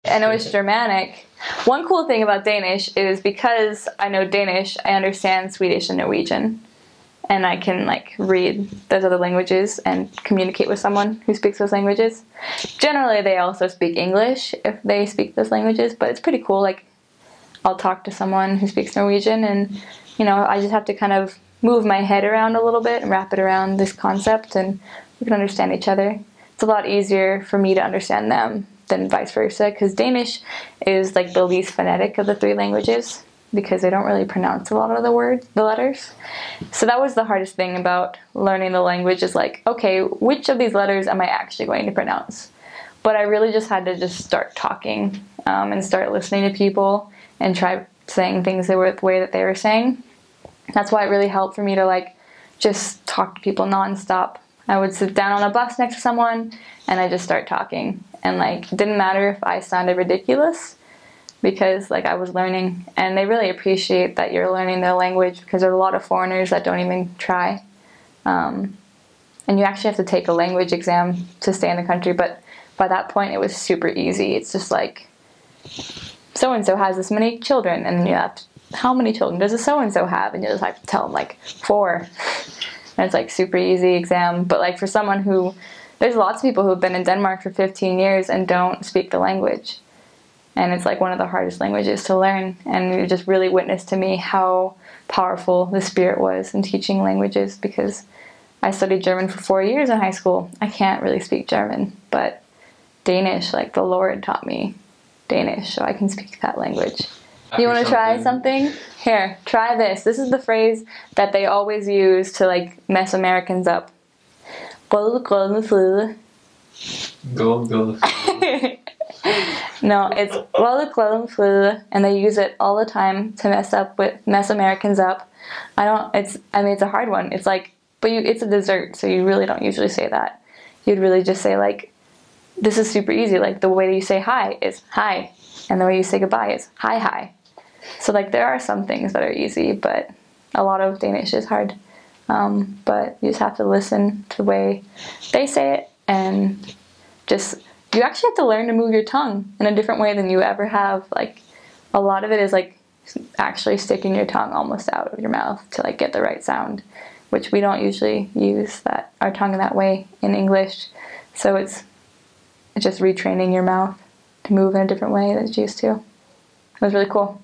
I know it's Germanic. One cool thing about Danish is because I know Danish, I understand Swedish and Norwegian. And I can like read those other languages and communicate with someone who speaks those languages. Generally, they also speak English if they speak those languages, but it's pretty cool. Like, I'll talk to someone who speaks Norwegian, and you know, I just have to kind of move my head around a little bit and wrap it around this concept, and we can understand each other. It's a lot easier for me to understand them than vice versa, because Danish is like the least phonetic of the three languages, because they don't really pronounce a lot of the letters. So that was the hardest thing about learning the language, is like, okay, which of these letters am I actually going to pronounce? But I really just had to just start talking and start listening to people and try saying things the way that they were saying. That's why it really helped for me to like just talk to people nonstop. I would sit down on a bus next to someone and I just start talking. And like, it didn't matter if I sounded ridiculous, because like I was learning, and they really appreciate that you're learning their language, because there's a lot of foreigners that don't even try. And you actually have to take a language exam to stay in the country, but by that point it was super easy. It's just like, so-and-so has this many children, and you have to, how many children does a so-and-so have? And you just have to tell them like 4. And it's like super easy exam. But like for someone who, there's lots of people who've been in Denmark for 15 years and don't speak the language. And it's like one of the hardest languages to learn. And it just really witnessed to me how powerful the Spirit was in teaching languages, because I studied German for 4 years in high school. I can't really speak German, but Danish, like the Lord taught me Danish, so I can speak that language. You want to try something? Here, try this. This is the phrase that they always use to like mess Americans up. No, it's and they use it all the time to mess Americans up. It's a hard one. It's like, but it's a dessert, so you really don't usually say that. You'd really just say like, this is super easy. Like the way you say hi is hi, and the way you say goodbye is hi hi. So like there are some things that are easy, but a lot of Danish is hard. But you just have to listen to the way they say it, and you actually have to learn to move your tongue in a different way than you ever have. Like a lot of it is like actually sticking your tongue almost out of your mouth to like get the right sound, which we don't usually use our tongue in that way in English. So it's just retraining your mouth to move in a different way than it's used to. It was really cool.